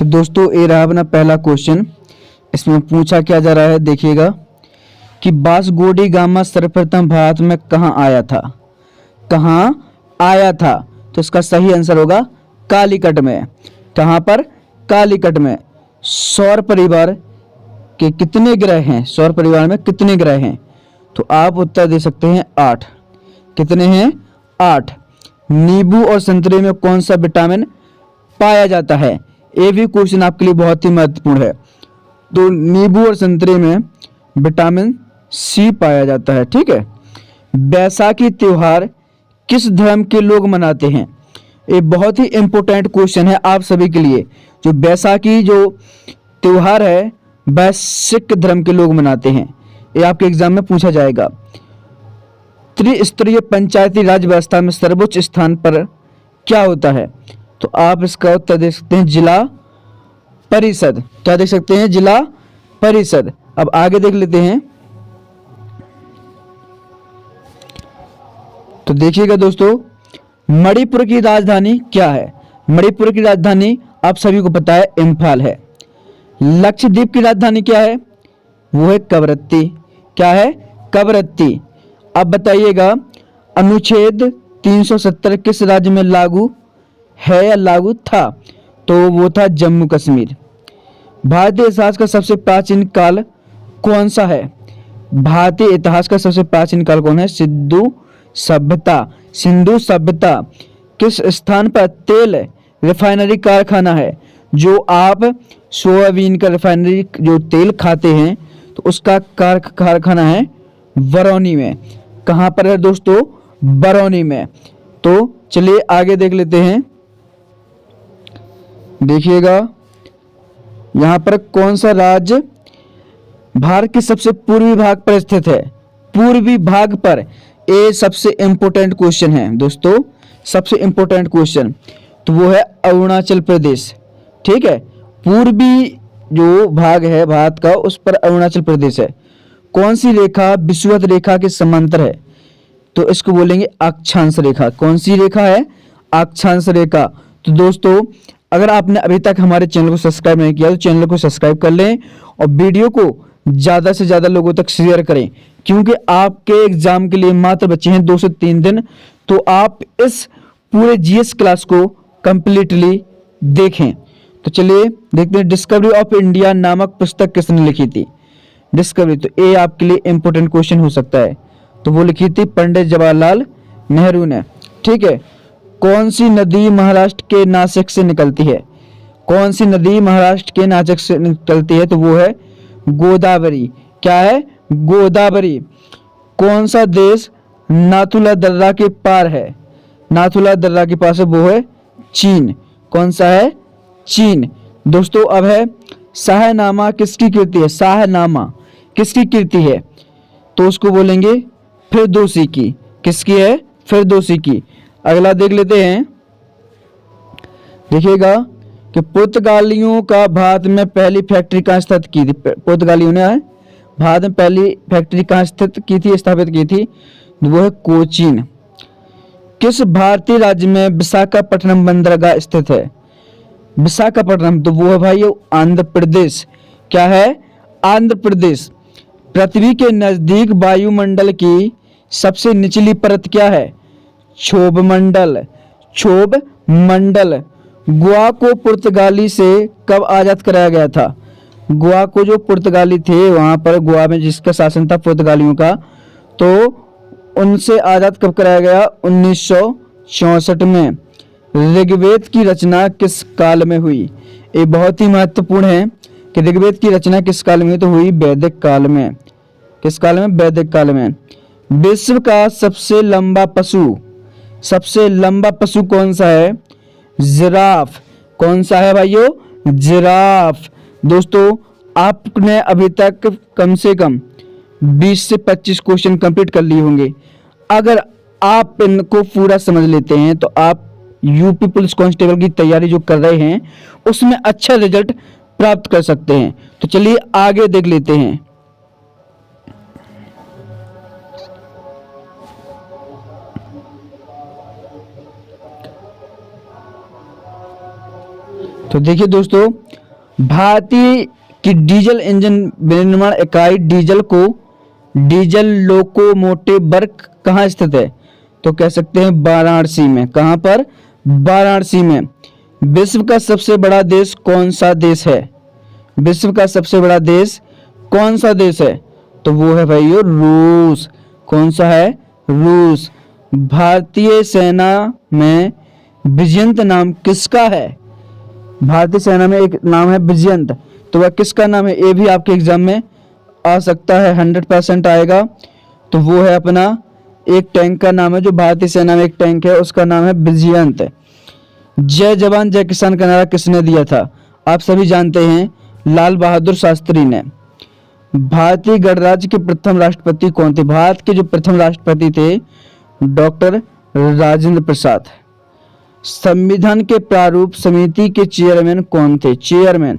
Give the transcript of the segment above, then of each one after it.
तो दोस्तों ये रहा अपना पहला क्वेश्चन। इसमें पूछा क्या जा रहा है, देखिएगा कि वास्को डी गामा सर्वप्रथम भारत में कहाँ आया था। कहाँ आया था? तो इसका सही आंसर होगा कालीकट में। कहाँ पर? कालीकट में। सौर परिवार के कितने ग्रह हैं? सौर परिवार में कितने ग्रह हैं? तो आप उत्तर दे सकते हैं 8। कितने हैं? 8। नींबू और संतरे में कौन सा विटामिन पाया जाता है? ये भी क्वेश्चन आपके लिए बहुत ही महत्वपूर्ण है। तो नींबू और संतरे में विटामिन सी पाया जाता है। ठीक है। बैसाखी त्योहार किस धर्म के लोग मनाते हैं? ये बहुत ही इंपॉर्टेंट क्वेश्चन है आप सभी के लिए। जो बैसाखी जो त्योहार है वह सिख धर्म के लोग मनाते हैं। ये आपके एग्जाम में पूछा जाएगा। त्रिस्तरीय पंचायती राज व्यवस्था में सर्वोच्च स्थान पर क्या होता है? तो आप इसका उत्तर दे सकते हैं जिला परिषद। क्या देख सकते हैं? जिला परिषद। अब आगे देख लेते हैं। तो देखिएगा दोस्तों, मणिपुर की राजधानी क्या है? मणिपुर की राजधानी आप सभी को पता है इम्फाल है। लक्षद्वीप की राजधानी क्या है? वो है कवरत्ती। क्या है? कवरत्ती। अब बताइएगा, अनुच्छेद 370 किस राज्य में लागू है या लागू था? तो वो था जम्मू कश्मीर। भारतीय इतिहास का सबसे प्राचीन काल कौन सा है? भारतीय इतिहास का सबसे प्राचीन काल कौन है? सिंधु सभ्यता। सिंधु सभ्यता। किस स्थान पर तेल रिफाइनरी कारखाना है? जो आप सोयाबीन का रिफाइनरी जो तेल खाते हैं तो उसका कारखाना है बरौनी में। कहाँ पर है दोस्तों? बरौनी में। तो चलिए आगे देख लेते हैं। देखिएगा यहाँ पर कौन सा राज्य भारत के सबसे पूर्वी भाग पर स्थित है? पूर्वी भाग पर। ये सबसे इंपॉर्टेंट क्वेश्चन है दोस्तों, सबसे इंपॉर्टेंट क्वेश्चन। तो वो है अरुणाचल प्रदेश। ठीक है। पूर्वी जो भाग है भारत का उस पर अरुणाचल प्रदेश है। कौन सी रेखा विषुवत रेखा के समांतर है? तो इसको बोलेंगे अक्षांश रेखा। कौन सी रेखा है? अक्षांश रेखा। तो दोस्तों अगर आपने अभी तक हमारे चैनल को सब्सक्राइब नहीं किया तो चैनल को सब्सक्राइब कर लें और वीडियो को ज़्यादा से ज़्यादा लोगों तक शेयर करें, क्योंकि आपके एग्जाम के लिए मात्र बचे हैं 2 से 3 दिन। तो आप इस पूरे जीएस क्लास को कंप्लीटली देखें। तो चलिए देखते हैं, डिस्कवरी ऑफ इंडिया नामक पुस्तक किसने लिखी थी? डिस्कवरी। तो ये आपके लिए इंपॉर्टेंट क्वेश्चन हो सकता है। तो वो लिखी थी पंडित जवाहरलाल नेहरू ने। ठीक है। कौन सी नदी महाराष्ट्र के नासिक से निकलती है? कौन सी नदी महाराष्ट्र के नासिक से निकलती है? तो वो है गोदावरी। क्या है? गोदावरी। कौन सा देश नाथुला दर्रा के पार है? नाथुला दर्रा के पास है, वो है चीन। कौन सा है? चीन। दोस्तों अब है शाहनामा किसकी कृति है? शाहनामा किसकी कृति है? तो उसको बोलेंगे फिरदौसी की। किसकी है? फिरदौसी की। अगला देख लेते हैं। देखिएगा कि पुर्तगालियों का भारत में पहली फैक्ट्री कहाँ स्थापित की थी? पुर्तगालियों ने भारत में पहली फैक्ट्री कहाँ स्थापित की थी? वो है कोचीन। किस भारतीय राज्य में विशाखापट्टनम बंदरगाह स्थित है? विशाखापट्टनम। तो वो है भाई आंध्र प्रदेश। क्या है? आंध्र प्रदेश। पृथ्वी के नजदीक वायुमंडल की सबसे निचली परत क्या है? क्षोभ मंडल। क्षोभ मंडल। गोवा को पुर्तगाली से कब आजाद कराया गया था? गोवा को जो पुर्तगाली थे वहां पर गोवा में जिसका शासन था पुर्तगालियों का, तो उनसे आजाद कब कराया गया? 1964 में। ऋग्वेद की रचना किस काल में हुई? ये बहुत ही महत्वपूर्ण है कि ऋग्वेद की रचना किस काल में? तो हुई वैदिक काल में। किस काल में? वैदिक काल में। विश्व का सबसे लंबा पशु कौन सा है? जिराफ। कौन सा है भाइयों? जिराफ। दोस्तों आपने अभी तक कम से कम 20 से 25 क्वेश्चन कंप्लीट कर लिए होंगे। अगर आप इनको पूरा समझ लेते हैं तो आप यूपी पुलिस कांस्टेबल की तैयारी जो कर रहे हैं उसमें अच्छा रिजल्ट प्राप्त कर सकते हैं। तो चलिए आगे देख लेते हैं। तो देखिए दोस्तों, भारतीय की डीजल इंजन विनिर्माण इकाई डीजल को डीजल लोकोमोटिव वर्क कहाँ स्थित है? तो कह सकते हैं वाराणसी में। कहाँ पर? वाराणसी में। विश्व का सबसे बड़ा देश कौन सा देश है? विश्व का सबसे बड़ा देश कौन सा देश है? तो वो है भाइयों रूस। कौन सा है? रूस। भारतीय सेना में विजयंत नाम किसका है? भारतीय सेना में एक नाम है विजयंत, तो वह किसका नाम है? ये भी आपके एग्जाम में आ सकता है, 100% आएगा। तो वो है अपना एक टैंक का नाम है, जो भारतीय सेना में एक टैंक है उसका नाम है विजयंत। जय जवान जय किसान का नारा किसने दिया था? आप सभी जानते हैं, लाल बहादुर शास्त्री ने। भारतीय गणराज्य के प्रथम राष्ट्रपति कौन थे? भारत के जो प्रथम राष्ट्रपति थे डॉक्टर राजेंद्र प्रसाद। संविधान के प्रारूप समिति के चेयरमैन कौन थे? चेयरमैन,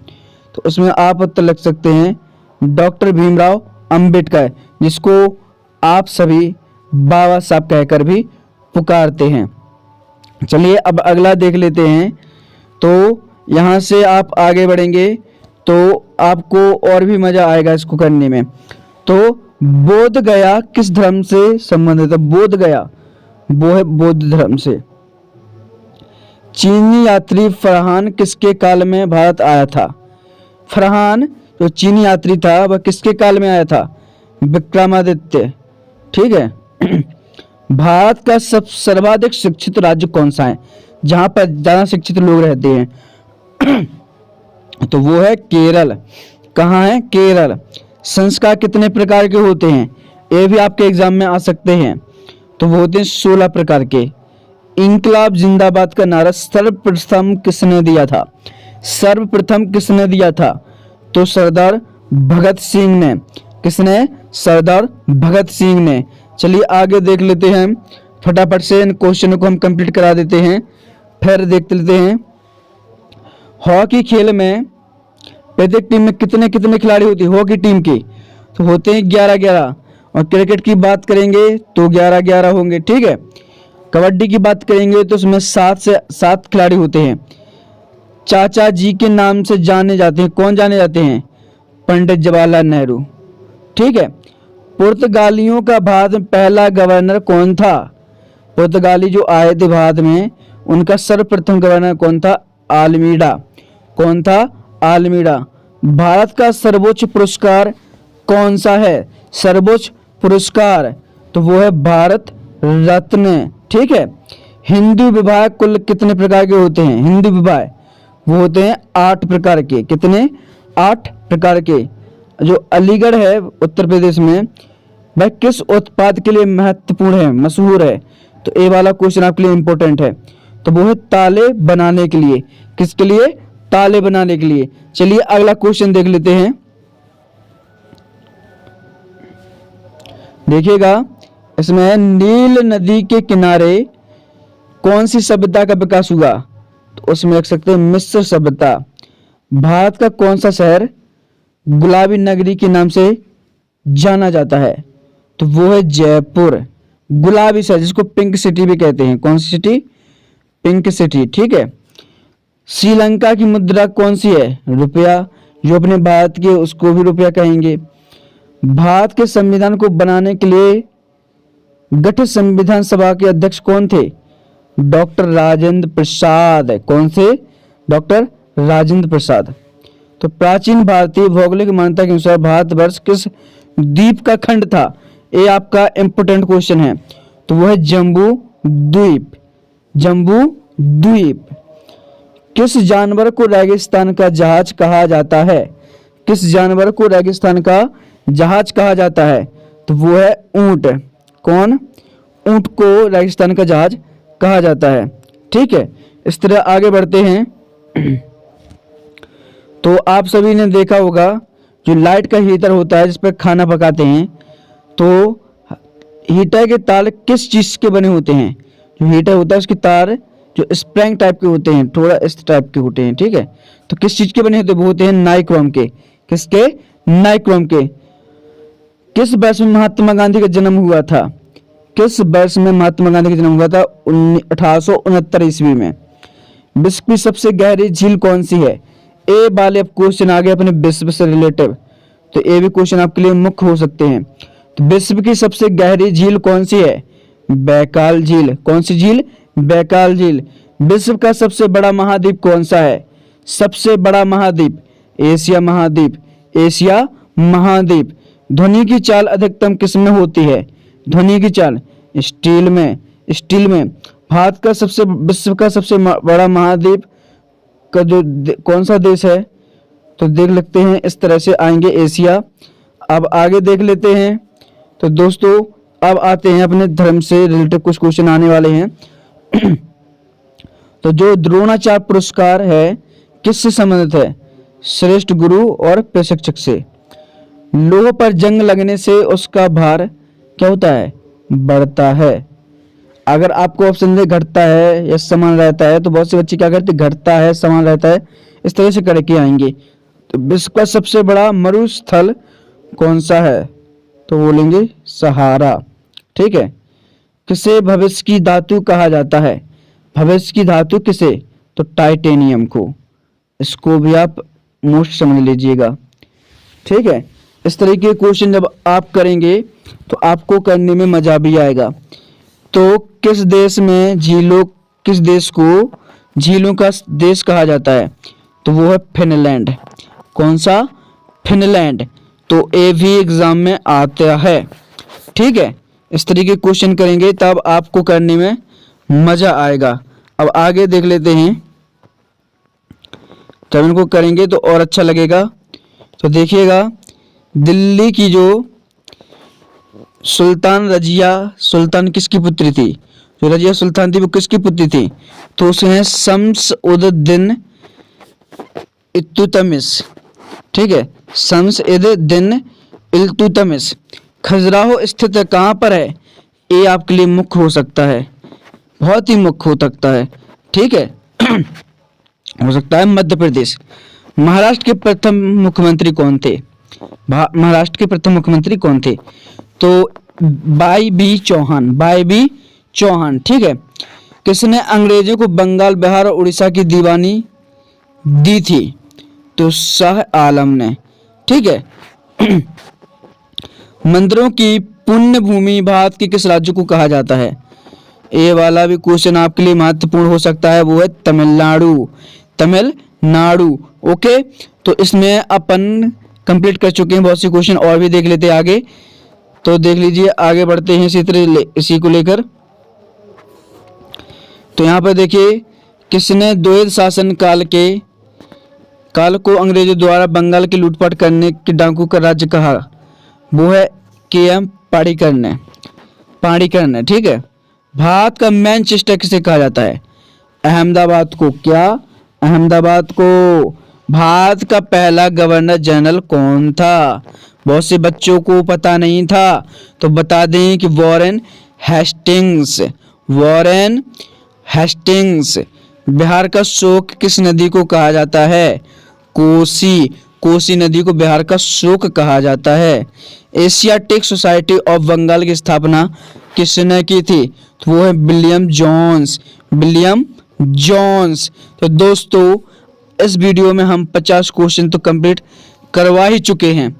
तो उसमें आप उत्तर लिख सकते हैं डॉक्टर भीमराव अंबेडकर, जिसको आप सभी बाबा साहब कहकर भी पुकारते हैं। चलिए अब अगला देख लेते हैं। तो यहाँ से आप आगे बढ़ेंगे तो आपको और भी मजा आएगा इसको करने में। तो बोध गया किस धर्म से संबंधित है? बोध गया वो है बौद्ध धर्म से। चीनी यात्री फरहान किसके काल में भारत आया था? फरहान जो चीनी यात्री था वह किसके काल में आया था? विक्रमादित्य। ठीक है। भारत का सर्वाधिक शिक्षित राज्य कौन सा है, जहां पर ज्यादा शिक्षित लोग रहते हैं? तो वो है केरल। कहाँ है? केरल। संस्कार कितने प्रकार के होते हैं? ये भी आपके एग्जाम में आ सकते हैं। तो वो होते हैं 16 प्रकार के। इंकलाब जिंदाबाद का नारा सर्वप्रथम किसने दिया था? सर्वप्रथम किसने दिया था? तो सरदार भगत सिंह ने। किसने? सरदार भगत सिंह ने। चलिए आगे देख लेते हैं, फटाफट से इन क्वेश्चनों को हम कंप्लीट करा देते हैं, फिर देख लेते हैं। हॉकी खेल में प्रत्येक टीम में कितने कितने खिलाड़ी होते हैं? हॉकी टीम की तो होते हैं 11-11, और क्रिकेट की बात करेंगे तो 11-11 होंगे। ठीक है। कबड्डी की बात करेंगे तो उसमें 7 से 7 खिलाड़ी होते हैं। चाचा जी के नाम से जाने जाते हैं, कौन जाने जाते हैं? पंडित जवाहरलाल नेहरू। ठीक है। पुर्तगालियों का भारत में पहला गवर्नर कौन था? पुर्तगाली जो आए थे भारत में, उनका सर्वप्रथम गवर्नर कौन था? आलमीडा। कौन था? आलमीडा। भारत का सर्वोच्च पुरस्कार कौन सा है? सर्वोच्च पुरस्कार तो वो है भारत रत्न। ठीक है। हिंदू विवाह कुल कितने प्रकार के होते हैं? हिंदू विवाह वो होते हैं 8 प्रकार के। कितने? 8 प्रकार के। जो अलीगढ़ है उत्तर प्रदेश में, वह किस उत्पाद के लिए महत्वपूर्ण है, मशहूर है? तो ये वाला क्वेश्चन आपके लिए इंपॉर्टेंट है। तो वो है ताले बनाने के लिए। किसके लिए? ताले बनाने के लिए। चलिए अगला क्वेश्चन देख लेते हैं। देखिएगा, इसमें है नील नदी के किनारे कौन सी सभ्यता का विकास हुआ? तो उसमें लिख सकते हैं मिस्र सभ्यता। भारत का कौन सा शहर गुलाबी नगरी के नाम से जाना जाता है? तो वो है जयपुर। गुलाबी शहर, जिसको पिंक सिटी भी कहते हैं। कौन सी सिटी? Pink city. ठीक है। श्रीलंका की मुद्रा कौन सी है? रुपया। जो अपने भारत के उसको भी रुपया कहेंगे। भारत के संविधान को बनाने के लिए गठित संविधान सभा के अध्यक्ष कौन थे? डॉक्टर राजेंद्र प्रसाद। कौन से? डॉक्टर राजेंद्र प्रसाद। तो प्राचीन भारतीय भौगोलिक मान्यता के अनुसार भारतवर्ष किस द्वीप का खंड था? ये आपका इंपोर्टेंट क्वेश्चन है। तो वो है जम्बू द्वीप। जम्बू द्वीप। किस जानवर को रेगिस्तान का जहाज कहा जाता है? किस जानवर को रेगिस्तान का जहाज कहा जाता है? तो वो है ऊंट। कौन? ऊंट को रेगिस्तान का जहाज कहा जाता है। ठीक है। इस तरह आगे बढ़ते हैं। तो आप सभी ने देखा होगा, जो लाइट का हीटर होता है जिस पर खाना पकाते हैं, तो हीटर के तार किस चीज के बने होते हैं? जो हीटर होता है उसके तार जो स्प्रिंग टाइप के होते हैं, थोड़ा इस टाइप के होते हैं। ठीक है। तो किस चीज के बने होते हैं? वो होते हैं नाइक्रोम के। किसके? नाइक्रोम के। किस वर्ष में महात्मा गांधी का जन्म हुआ था? किस वर्ष में महात्मा गांधी का जन्म हुआ था? 1869 ईस्वी में। विश्व की सबसे गहरी झील कौन सी है? ए वाले अब क्वेश्चन आ गए अपने विश्व से रिलेटिव, तो ये भी क्वेश्चन आपके लिए मुख्य हो सकते हैं। तो विश्व की सबसे गहरी झील कौन सी है? बैकाल झील। कौन सी झील? बैकाल झील। विश्व का सबसे बड़ा महाद्वीप कौन सा है? सबसे बड़ा महाद्वीप एशिया महाद्वीप। एशिया महाद्वीप। ध्वनि की चाल अधिकतम किस में होती है? ध्वनि की चाल स्टील में। स्टील में। भारत का सबसे विश्व का सबसे बड़ा महाद्वीप का जो कौन सा देश है? तो देख लेते हैं, इस तरह से आएंगे एशिया। अब आगे देख लेते हैं। तो दोस्तों अब आते हैं अपने धर्म से रिलेटेड कुछ क्वेश्चन आने वाले हैं। तो जो द्रोणाचार्य पुरस्कार है किससे संबंधित है? श्रेष्ठ गुरु और प्रशिक्षक से। लोह पर जंग लगने से उसका भार क्या होता है? बढ़ता है। अगर आपको ऑप्शन दे घटता है या समान रहता है, तो बहुत से बच्चे क्या करते? घटता है, समान रहता है, इस तरह से करके आएंगे। तो विश्व का सबसे बड़ा मरुस्थल कौन सा है? तो बोलेंगे सहारा। ठीक है। किसे भविष्य की धातु कहा जाता है? भविष्य की धातु किसे? तो टाइटेनियम को। इसको भी आप मोस्ट समझ लीजिएगा। ठीक है। इस तरह के क्वेश्चन जब आप करेंगे तो आपको करने में मजा भी आएगा। तो किस देश में किस देश को झीलों का देश कहा जाता है? तो वो है फिनलैंड। कौन सा? फिनलैंड। तो ये भी एग्जाम में आता है। ठीक है। इस तरीके के क्वेश्चन करेंगे तब आपको करने में मजा आएगा। अब आगे देख लेते हैं। जब इनको करेंगे तो और अच्छा लगेगा। तो देखिएगा, दिल्ली की जो सुल्तान रजिया सुल्तान किसकी पुत्री थी? जो रजिया सुल्तान थी वो किसकी पुत्री थी? तो उसे है शम्स उद दिन इल्तुतमिश। ठीक है। शम्स उद दिन इल्तुतमिश। खजुराहो स्थित कहाँ पर है? ये आपके लिए मुख्य हो सकता है, बहुत ही मुख्य हो सकता है। ठीक है। हो सकता है मध्य प्रदेश। महाराष्ट्र के प्रथम मुख्यमंत्री कौन थे? महाराष्ट्र के प्रथम मुख्यमंत्री कौन थे? तो Y B Chauhan. Y B Chauhan. ठीक है। किसने अंग्रेजों को बंगाल, बिहार और उड़ीसा की दीवानी दी थी? तो शाह आलम ने। ठीक है। मंदिरों की पुण्य भूमि भारत के किस राज्य को कहा जाता है? ये वाला भी क्वेश्चन आपके लिए महत्वपूर्ण हो सकता है, वो है तमिलनाडु। तमिलनाडु। ओके। तो इसमें अपन कंप्लीट कर चुके हैं। बहुत से क्वेश्चन और भी देख लेते हैं आगे। तो देख लीजिए, आगे बढ़ते हैं इसी को लेकर। तो यहाँ पर देखिए, किसने द्वैध शासन काल को अंग्रेजों द्वारा बंगाल की लूटपाट करने के डाकू का राज्य कहा? वो है के.एम. पाणिकर ने। ठीक है। भारत का मैनचेस्टर किसे कहा जाता है? अहमदाबाद को। क्या? अहमदाबाद को। भारत का पहला गवर्नर जनरल कौन था? बहुत से बच्चों को पता नहीं था, तो बता दें कि Warren Hastings. Warren Hastings. Bihar का शोक किस नदी को कहा जाता है? कोसी। कोसी नदी को बिहार का शोक कहा जाता है। एशियाटिक सोसाइटी ऑफ बंगाल की स्थापना किसने की थी? तो वो है विलियम जोन्स। William Jones. तो दोस्तों इस वीडियो में हम 50 क्वेश्चन तो कंप्लीट करवा ही चुके हैं।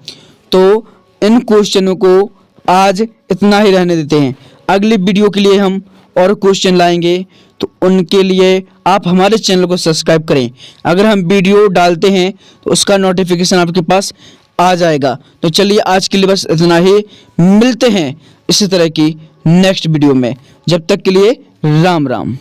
तो इन क्वेश्चनों को आज इतना ही रहने देते हैं। अगली वीडियो के लिए हम और क्वेश्चन लाएंगे, तो उनके लिए आप हमारे चैनल को सब्सक्राइब करें। अगर हम वीडियो डालते हैं तो उसका नोटिफिकेशन आपके पास आ जाएगा। तो चलिए आज के लिए बस इतना ही। मिलते हैं इसी तरह की नेक्स्ट वीडियो में। जब तक के लिए राम राम।